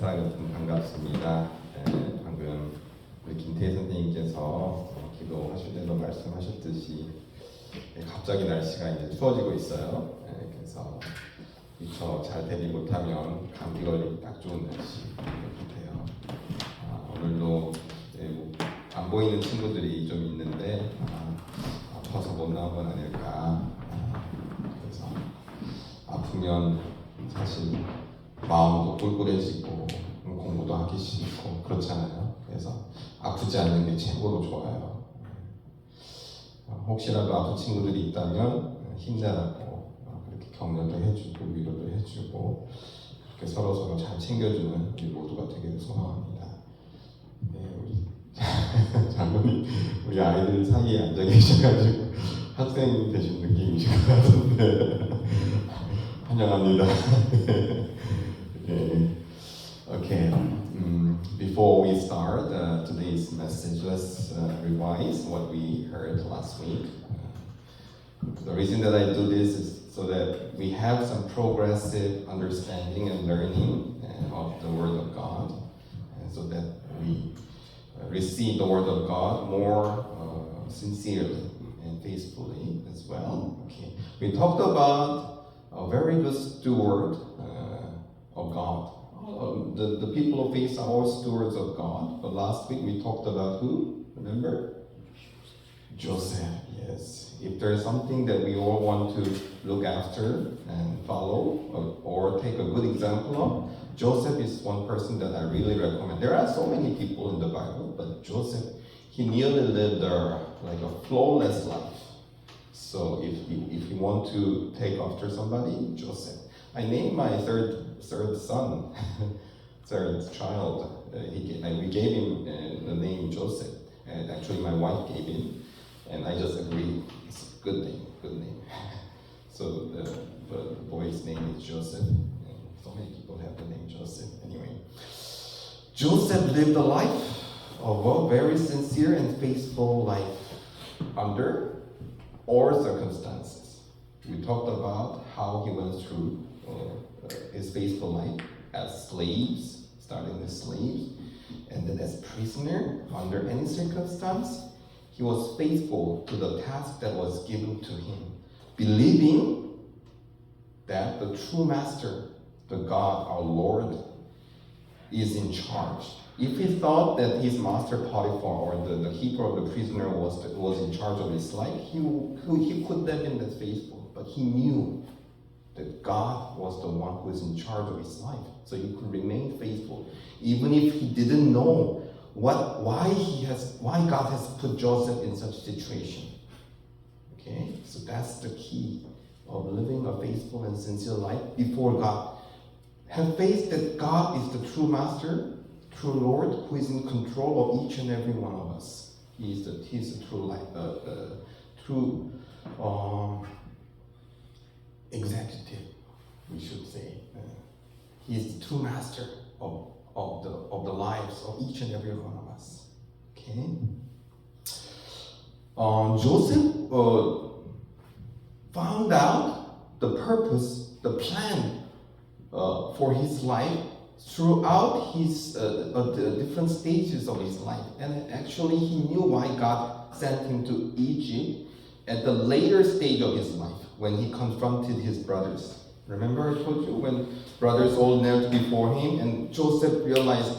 여러분 반갑습니다. 방금 우리 김태희 선생님께서 기도하실 때도 말씀하셨듯이 갑자기 날씨가 이제 추워지고 있어요. 그래서 미처 잘 대비 못하면 감기 걸리기 딱 좋은 날씨 같아요. 오늘도 안 보이는 친구들이 좀 있는데 아파서 못 나온 건 아닐까. 그래서 아프면 사실 마음도 꿀꿀해지고 공부도 하기 싫고 그렇잖아요. 그래서 아프지 않는 게 최고로 좋아요. 혹시라도 아픈 친구들이 있다면 힘내라고 그렇게 격려도 해주고 위로도 해주고 그렇게 서로 잘 챙겨주는 우리 모두가 되기를 소망합니다. 우리 장로님 우리 아이들 사이에 앉아 계셔가지고 학생 되신 느낌이신 것 같은데 환영합니다. Okay. Before we start today's message, let's revise what we heard last week. The reason that I do this is so that we have some progressive understanding and learning of the Word of God, and so that we receive the Word of God more sincerely and faithfully as well. Okay. We talked about a very good steward of God. The people of faith are all stewards of God. But last week we talked about who? Remember? Joseph, yes. If there's something that we all want to look after and follow or take a good example of, Joseph is one person that I really recommend. There are so many people in the Bible, but Joseph, he nearly lived a flawless life. So if you want to take after somebody, Joseph. I named my third son, third child. We gave him the name Joseph, and actually my wife gave him, and I just agreed. It's a good name. So the boy's name is Joseph, and so many people have the name Joseph. Anyway, Joseph lived a life of a very sincere and faithful life under all circumstances. We talked about how he went through his faithful life as slaves, starting as slaves, and then as prisoner under any circumstance. He was faithful to the task that was given to him, believing that the true master, the God, our Lord, is in charge. If he thought that his master Potiphar or the keeper of the prisoner was in charge of his life, he could have been that faithful, but he knew that God was the one who is in charge of his life. So he could remain faithful, even if he didn't know why God has put Joseph in such a situation. Okay, so that's the key of living a faithful and sincere life before God. Have faith that God is the true master, true Lord, who is in control of each and every one of us. He's the true life, true executive, we should say. He is the true master of the lives of each and every one of us. Okay. Joseph found out the purpose, the plan for his life throughout his the different stages of his life, and actually he knew why God sent him to Egypt at the later stage of his life, when he confronted his brothers. Remember I told you when brothers all knelt before him and Joseph realized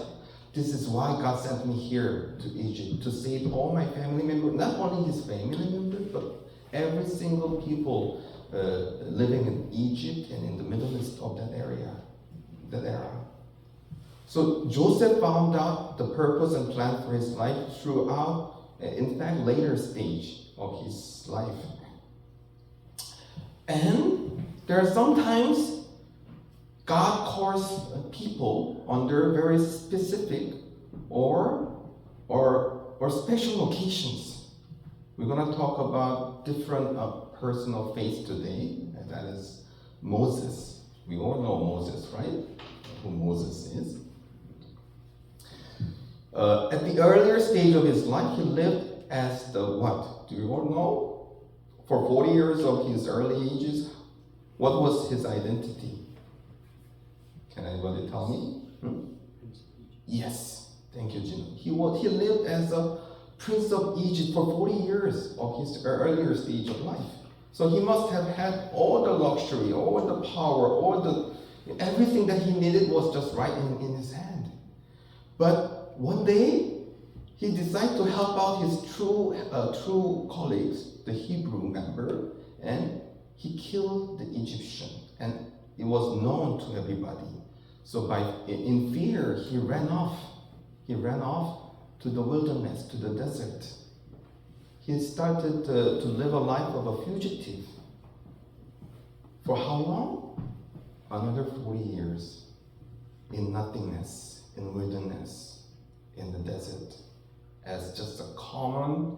this is why God sent me here to Egypt, to save all my family members, not only his family members, but every single people living in Egypt and in the Middle East of that era. So Joseph found out the purpose and plan for his life throughout, in fact, later stage of his life. And there are sometimes God calls people under very specific or special occasions. We're going to talk about different personal faith today, and that is Moses. We all know Moses, right? Who Moses is. At the earlier stage of his life, he lived as the what? Do you all know? For 40 years of his early ages, what was his identity? Can anybody tell me? Yes, thank you, Jim. He lived as a prince of Egypt for 40 years of his earlier stage of life. So he must have had all the luxury, all the power, everything that he needed was just right in his hand. But one day, he decided to help out his true colleagues, the Hebrew member, and he killed the Egyptian. And it was known to everybody. So in fear, he ran off. He ran off to the wilderness, to the desert. He started to live a life of a fugitive. For how long? Another 40 years. In nothingness, in wilderness, in the desert. As just a common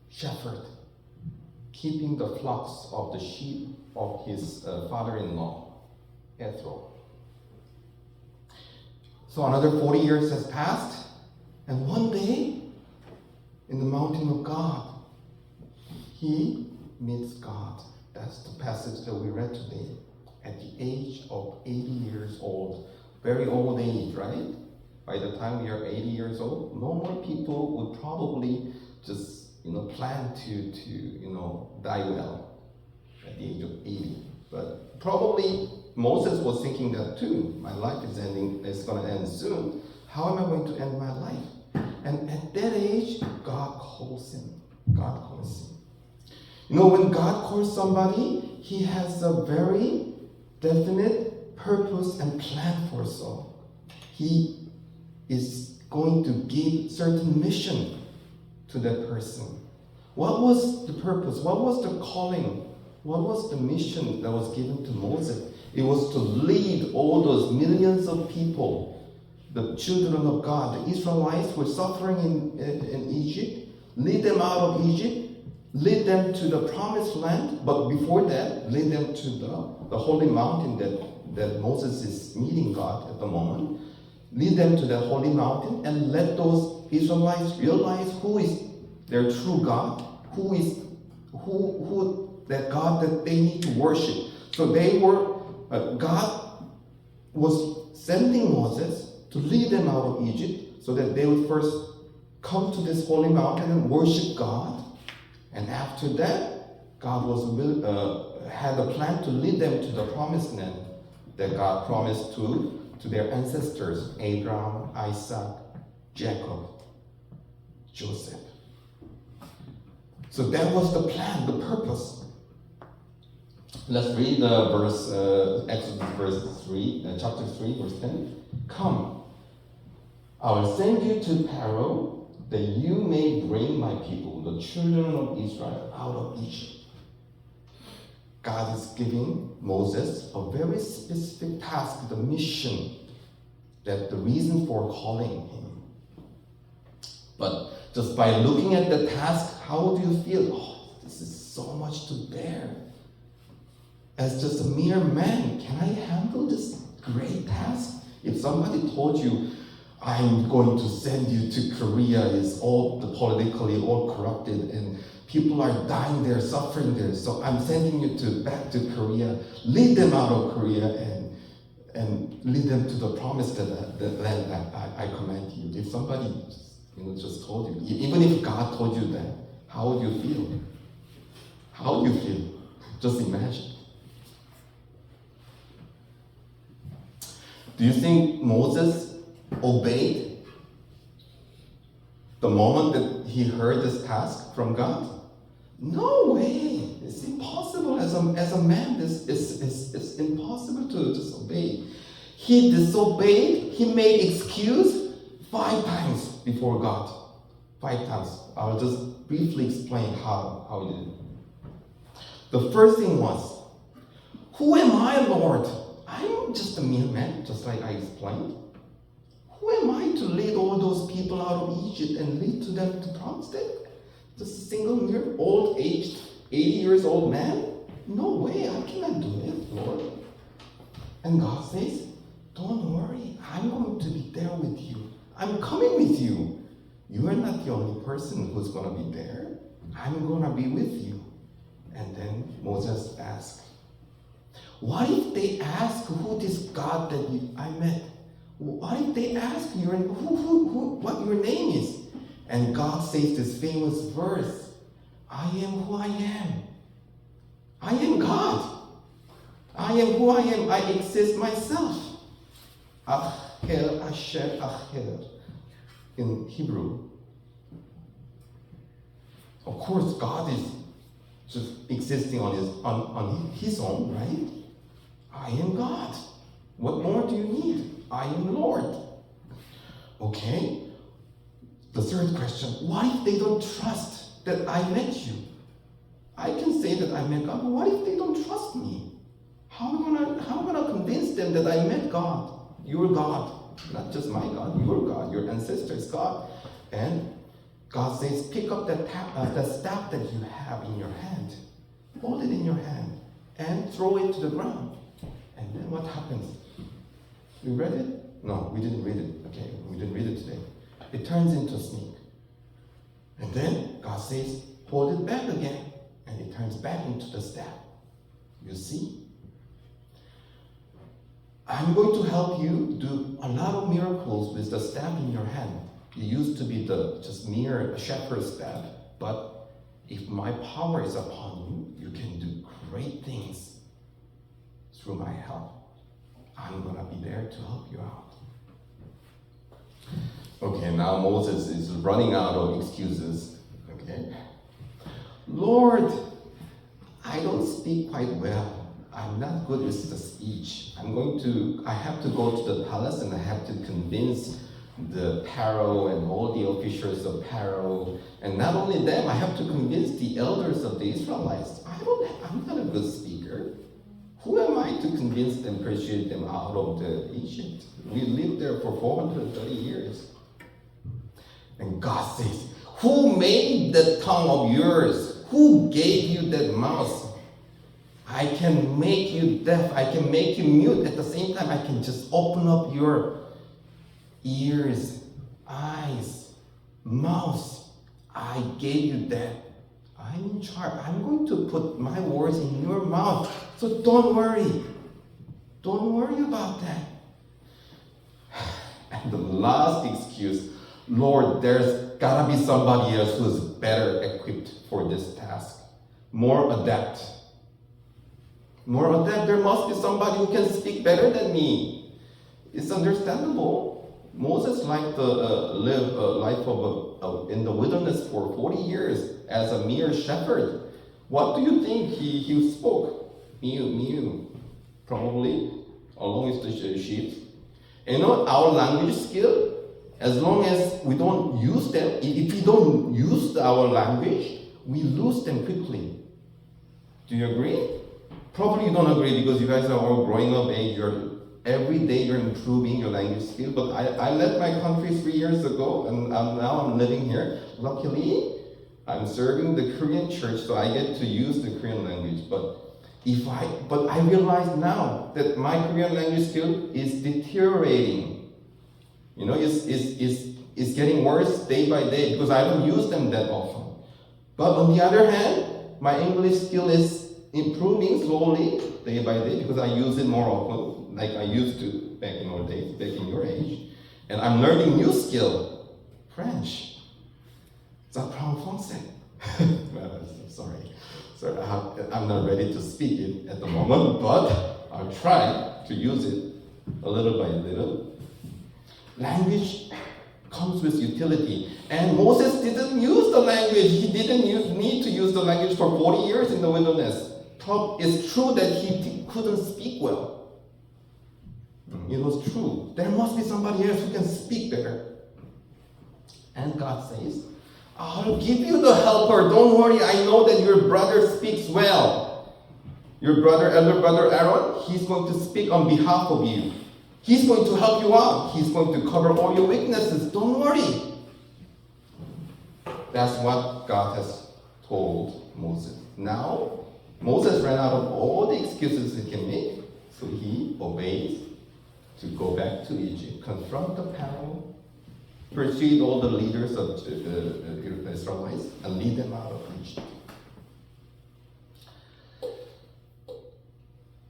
shepherd, keeping the flocks of the sheep of his father-in-law, Jethro. So another 40 years has passed, and one day, in the mountain of God, he meets God. That's the passage that we read today. At the age of 80 years old, very old age, right? By the time we are 80 years old, normal people would probably just, plan to die well at the age of 80. But probably Moses was thinking that too. My life is going to end soon. How am I going to end my life? And at that age, God calls him. God calls him. When God calls somebody, he has a very definite purpose and plan for us all. He is going to give certain mission to that person. What was the purpose? What was the calling? What was the mission that was given to Moses? It was to lead all those millions of people, the children of God, the Israelites who were suffering in Egypt, lead them out of Egypt, lead them to the promised land, but before that, lead them to the holy mountain that Moses is meeting God at the moment. Lead them to that holy mountain and let those Israelites realize who is their true God, who that God that they need to worship. So God was sending Moses to lead them out of Egypt so that they would first come to this holy mountain and worship God. And after that, God had a plan to lead them to the promised land that God promised to their ancestors, Abraham, Isaac, Jacob, Joseph. So that was the plan, the purpose. Let's read the verse, Exodus chapter 3, verse 10. Come, I will send you to Pharaoh, that you may bring my people, the children of Israel, out of Egypt. God is giving Moses a very specific task, the mission, that the reason for calling him. But just by looking at the task, how do you feel? Oh, this is so much to bear. As just a mere man, can I handle this great task? If somebody told you, I'm going to send you to Korea, is all politically all corrupted and people are dying there, suffering there, so I'm sending you back to Korea, lead them out of Korea and lead them to the promised land I command you. If somebody just told you, even if God told you that, how would you feel? How would you feel? Just imagine. Do you think Moses obeyed the moment that he heard this task from God? No way. It's impossible. As a man, it's impossible to disobey. He disobeyed. He made excuse 5 times before God. 5 times. I'll just briefly explain how he did it. The first thing was, who am I, Lord? I'm just a mere man, just like I explained. Who am I to lead all those people out of Egypt and lead to them to promised land? Just a single mere old-aged, 80 years old man? No way, I cannot do it, Lord. And God says, don't worry, I'm going to be there with you. I'm coming with you. You are not the only person who's going to be there. I'm going to be with you. And then Moses asked, what if they ask who this God that I met? What if they ask you what your name is? And God says this famous verse, I am who I am. I am God. I am who I am. I exist myself. Achel, Asher, Achel in Hebrew. Of course, God is just existing on his own, right? I am God. What more do you need? I am Lord. Okay. The third question, what if they don't trust that I met you? I can say that I met God, but what if they don't trust me? How am I gonna convince them that I met God? Your God. Not just my God, your God, your ancestors' God. And God says, pick up that staff that you have in your hand. Hold it in your hand and throw it to the ground. And then what happens? We read it? No, we didn't read it. Okay, we didn't read it today. It turns into a snake. And then God says, hold it back again. And it turns back into the staff. You see? I'm going to help you do a lot of miracles with the staff in your hand. It used to be the just mere shepherd's staff. But if my power is upon you, you can do great things through my help. I'm going to be there to help you out. Okay, now Moses is running out of excuses. Okay. Lord, I don't speak quite well. I'm not good with the speech. I have to go to the palace and I have to convince the Pharaoh and all the officials of Pharaoh. And not only them, I have to convince the elders of the Israelites. I'm not a good speaker. Who am I to convince them, persuade them out of Egypt? We lived there for 430 years. And God says, who made the tongue of yours? Who gave you that mouth? I can make you deaf. I can make you mute. At the same time, I can just open up your ears, eyes, mouth. I gave you that. I'm in charge. I'm going to put my words in your mouth. So don't worry. Don't worry about that. And the last excuse, Lord, there's gotta be somebody else who's better equipped for this task. More adept. There must be somebody who can speak better than me. It's understandable. Moses liked to live a life in the wilderness for 40 years as a mere shepherd. What do you think he spoke? Mew, probably, along with the sheep. You know, our language skill, as long as we don't use them, if we don't use our language, we lose them quickly. Do you agree? Probably you don't agree because you guys are all growing up age. Every day you're improving your language skill. But I left my country 3 years ago, and now I'm living here. Luckily, I'm serving the Korean church, so I get to use the Korean language. But I realize now that my Korean language skill is deteriorating. You know, it's getting worse day by day because I don't use them that often. But on the other hand, my English skill is improving slowly day by day because I use it more often, like I used to back in old days, back in your age. And I'm learning new skill, French. Ça parle français. Sorry, I'm not ready to speak it at the moment, but I'll try to use it a little by little. Language comes with utility. And Moses didn't use the language. He didn't need to use the language for 40 years in the wilderness. It's true that he couldn't speak well. It was true. There must be somebody else who can speak better. And God says, I'll give you the helper. Don't worry. I know that your brother speaks well. Your elder brother Aaron, he's going to speak on behalf of you. He's going to help you out. He's going to cover all your weaknesses. Don't worry. That's what God has told Moses. Now, Moses ran out of all the excuses he can make, so he obeys to go back to Egypt, confront the Pharaoh, persuade all the leaders of the Israelites, and lead them out of Egypt.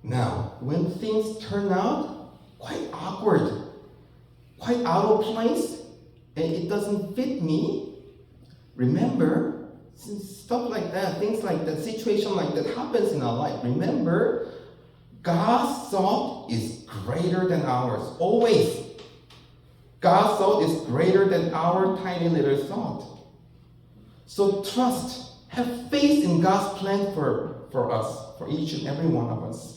Now, when things turn out quite awkward, quite out of place and it doesn't fit me, remember, since stuff like that, things like that, situation like that happens in our life, remember, God's thought is greater than ours, always. God's thought is greater than our tiny little thought. So trust, have faith in God's plan for us, for each and every one of us.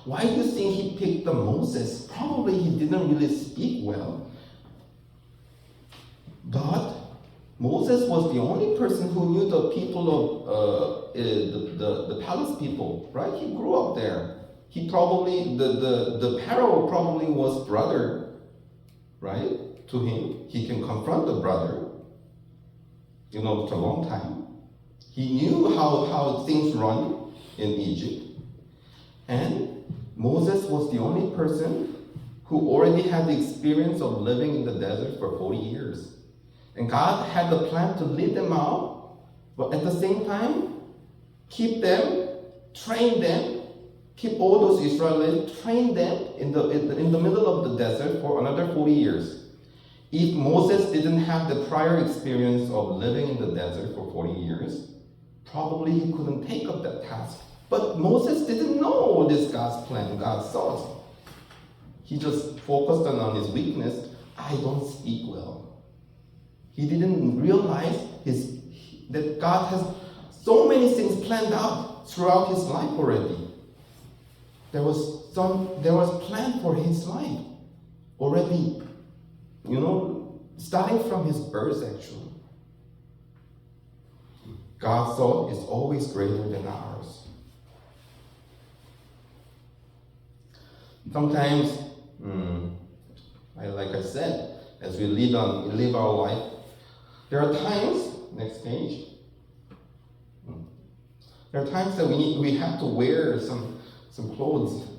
Why do you think he picked Moses? Probably he didn't really speak well. But Moses was the only person who knew the people of the palace people, right? He grew up there. He probably, the Pharaoh probably was brother, right? To him. He can confront the brother, for a long time. He knew how things run in Egypt. And Moses was the only person who already had the experience of living in the desert for 40 years. And God had the plan to lead them out, but at the same time, keep them, train them, keep all those Israelites, train them in the middle of the desert for another 40 years. If Moses didn't have the prior experience of living in the desert for 40 years, probably he couldn't take up that task. But Moses didn't know this God's plan, God's thoughts. He just focused on his weakness. I don't speak well. He didn't realize that God has so many things planned out throughout his life already. There was plan for his life already, starting from his birth actually. God's thought is always greater than ours. Sometimes, like I said, as we live our life, there are times, next page, there are times that we have to wear some clothes.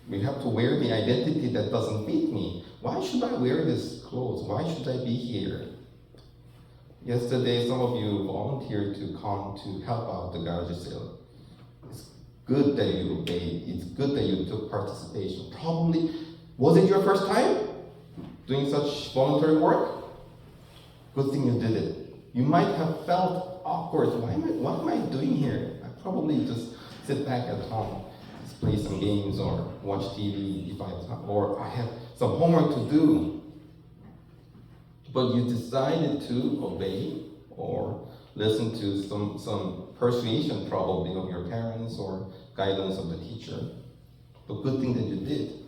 We have to wear the identity that doesn't fit me. Why should I wear this clothes? Why should I be here? Yesterday, some of you volunteered to come to help out the garage sale. It's good that you obeyed. It's good that you took participation. Probably, was it your first time doing such voluntary work? Good thing you did it. You might have felt awkward. What am I doing here? I probably just sit back at home, just play some games or watch TV or I have some homework to do. But you decided to obey or listen to some persuasion probably of your parents or guidance of the teacher. But good thing that you did.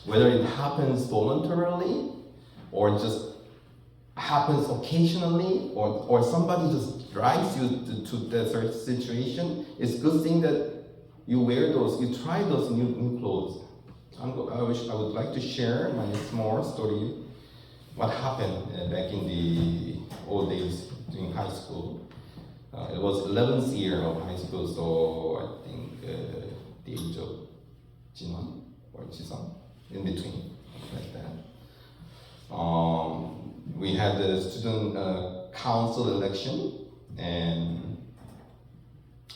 Whether it happens voluntarily or just happens occasionally or somebody just drives you to that certain situation, it's a good thing that you try those new clothes. I would like to share my small story. What happened back in the old days during high school. It was 11th year of high school, so I think the age of Jinan or Jisan, in between, like that. We had the student council election, and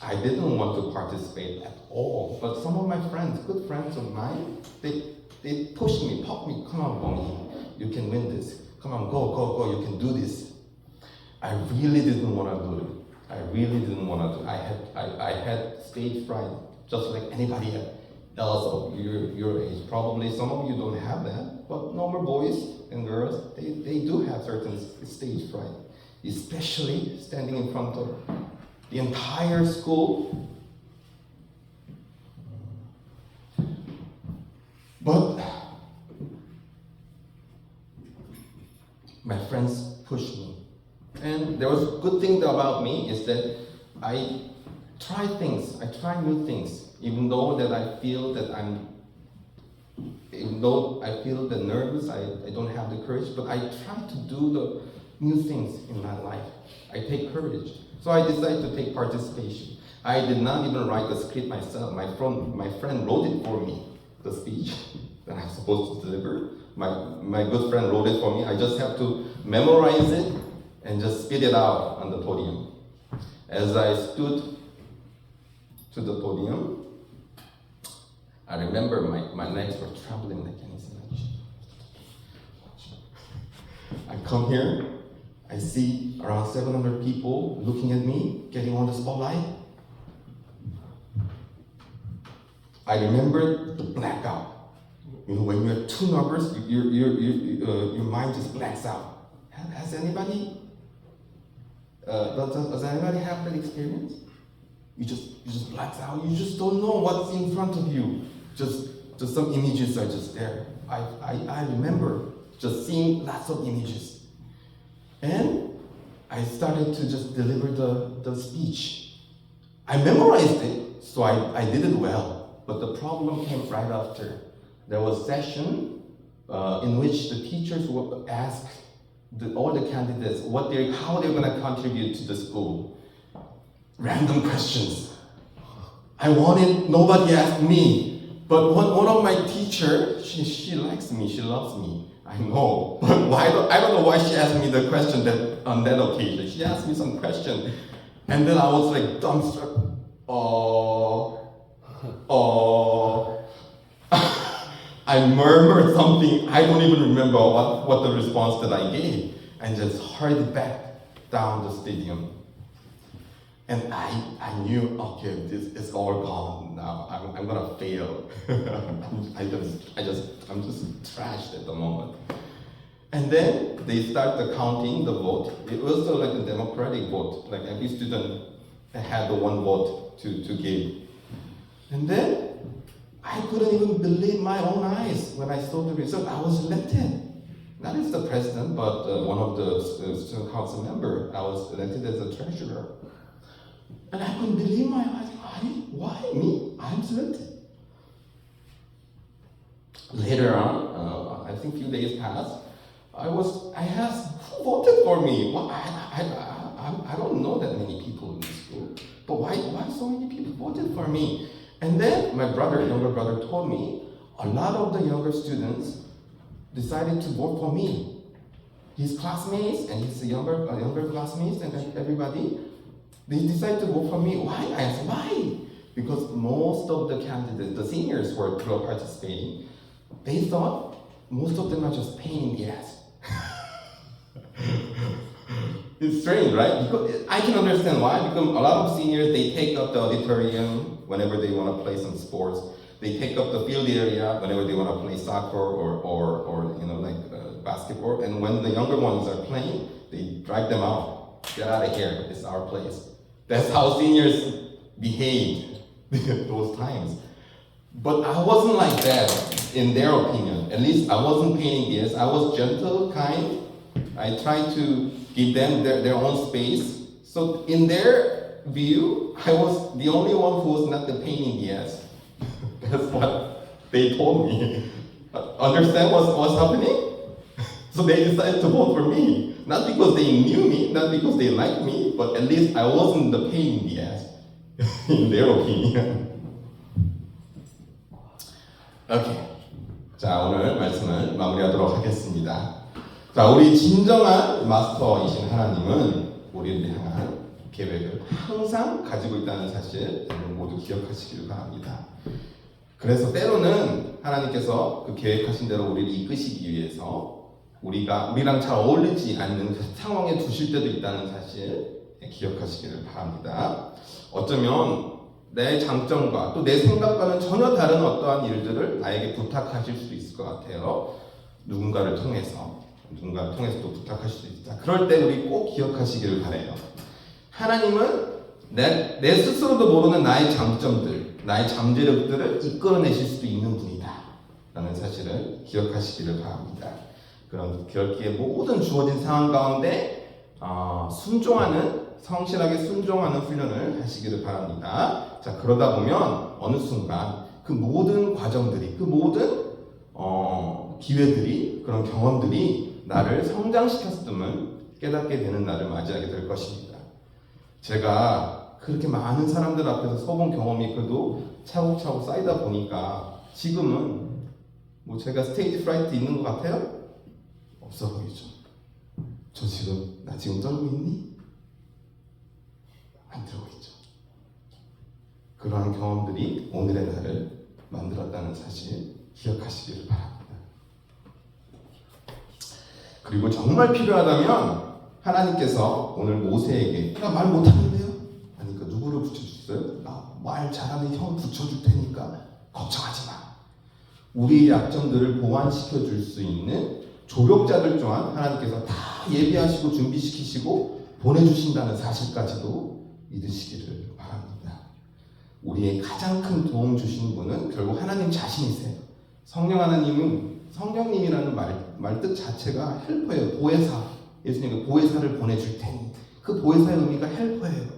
I didn't want to participate at all. But some of my friends, good friends of mine, they pushed me, popped me, come on, Bongi. You can win this. Come on, go, you can do this. I really didn't want to do it. I had stage fright, just like anybody else of your age. Probably some of you don't have that, but normal boys and girls, they do have certain stage fright, especially standing in front of the entire school. But my friends pushed me. And there was a good thing about me is that I try new things, even though I feel that nervous, I don't have the courage, but I try to do the new things in my life. I take courage. So I decided to take participation. I did not even write the script myself. My friend wrote it for me, the speech that I'm supposed to deliver. My good friend wrote it for me. I just have to memorize it and just spit it out on the podium. As I stood to the podium, I remember my legs were trembling like anything. I come here, I see around 700 people looking at me, getting on the spotlight. I remember the blackout. You know, when you're too nervous, your mind just blacks out. Has anybody? Does anybody have that experience? You just blacks out. You just don't know what's in front of you. Just some images are just there. I remember just seeing lots of images, and I started to just deliver the speech. I memorized it, so I did it well. But the problem came right after. There was a session in which the teachers would ask all the candidates how they're going to contribute to the school. Random questions. I wanted, nobody asked me, but one of my teachers, she likes me, she loves me. I know, but I don't know why she asked me the question on that occasion. She asked me some question, and then I was like dumbstruck. I murmured something, I don't even remember what the response that I gave, and just hurried back down the stadium. And I knew, okay, this is all gone now. I'm gonna fail. I'm just trashed at the moment. And then they start the counting the vote. It was like a democratic vote. Like every student had the one vote to give. And then I couldn't even believe my own eyes when I saw the result. I was elected. Not as the president, but one of the student council member. I was elected as a treasurer. And I couldn't believe my eyes. Why me? I'm selected. Later on, I think a few days passed. I asked, who voted for me? Well, I don't know that many people in the school, but why so many people voted for me? And then my younger brother, told me a lot of the younger students decided to vote for me. His classmates and his younger classmates and everybody, they decided to vote for me. Why? I asked, why? Because most of the candidates, the seniors who were participating, they thought most of them are just pain in the ass. It's strange, right? Because I can understand why. Because a lot of seniors, they take up the auditorium whenever they want to play some sports. They take up the field area whenever they want to play soccer or basketball. And when the younger ones are playing, they drag them out. Get out of here. It's our place. That's how seniors behaved those times. But I wasn't like that in their opinion. At least I wasn't painting this. I was gentle, kind. I tried to give them their own space. So in their view, I was the only one who was not the pain in the ass. That's what they told me. Understand what's happening? So they decided to vote for me. Not because they knew me, not because they liked me, but at least I wasn't the pain in the ass, in their opinion. 오케이. 자, 오늘 말씀을 마무리하도록 하겠습니다. 자, 우리 진정한 마스터이신 하나님은 우리를 향한 계획을 항상 가지고 있다는 사실 여러분 모두 기억하시길 바랍니다. 그래서 때로는 하나님께서 그 계획하신 대로 우리를 이끄시기 위해서 우리랑 잘 어울리지 않는 그 상황에 두실 때도 있다는 사실 기억하시기를 바랍니다. 어쩌면 내 장점과 또 내 생각과는 전혀 다른 어떠한 일들을 나에게 부탁하실 수도 있을 것 같아요. 누군가를 통해서 또 부탁할 수도 있다. 그럴 때 우리 꼭 기억하시기를 바라요. 하나님은 내 스스로도 모르는 나의 장점들, 나의 잠재력들을 이끌어내실 수도 있는 분이다 라는 사실을 기억하시기를 바랍니다. 그런 기억기에 모든 주어진 상황 가운데 성실하게 순종하는 훈련을 하시기를 바랍니다. 자, 그러다 보면 어느 순간 그 모든 과정들이, 그 모든 기회들이, 그런 경험들이 나를 성장시켰음을 깨닫게 되는 날을 맞이하게 될 것입니다. 제가 그렇게 많은 사람들 앞에서 서본 경험이 그래도 차곡차곡 쌓이다 보니까 지금은 뭐 제가 스테이지 프라이트 있는 것 같아요? 없어 보이죠. 나 지금 떨고 있니? 안 들고 있죠. 그러한 경험들이 오늘의 나를 만들었다는 사실 기억하시기를 바랍니다. 그리고 정말 필요하다면 하나님께서 오늘 모세에게 나 말 못하는데요? 하니까 누구를 붙여주셨어요? 나 말 잘하는 형 붙여줄 테니까 걱정하지 마. 우리의 약점들을 보완시켜 줄 수 있는 조력자들 또한 하나님께서 다 예비하시고 준비시키시고 보내주신다는 사실까지도 믿으시기를 바랍니다. 우리의 가장 큰 도움 주신 분은 결국 하나님 자신이세요. 성령 하나님은 성령님이라는 말 뜻 자체가 헬퍼예요. 보혜사. 예수님이 보혜사를 보내줄 테니 그 보혜사의 의미가 헬퍼예요.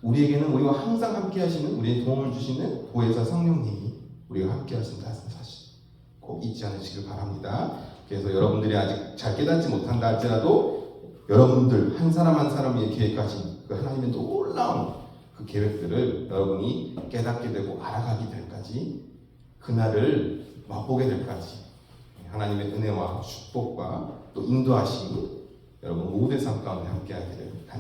우리에게는 우리와 항상 함께 하시는 우리의 도움을 주시는 보혜사 성령님이 우리가 함께 하신다는 사실 꼭 잊지 않으시길 바랍니다. 그래서 여러분들이 아직 잘 깨닫지 못한다 할지라도 여러분들 한 사람 한 사람 위해 계획하신 그 하나님의 놀라운 그 계획들을 여러분이 깨닫게 되고 알아가게 될까지 그날을 맛보게 될까지 하나님의 은혜와 축복과 또 인도하심이 여러분 모두의 삶 가운데 함께 하기를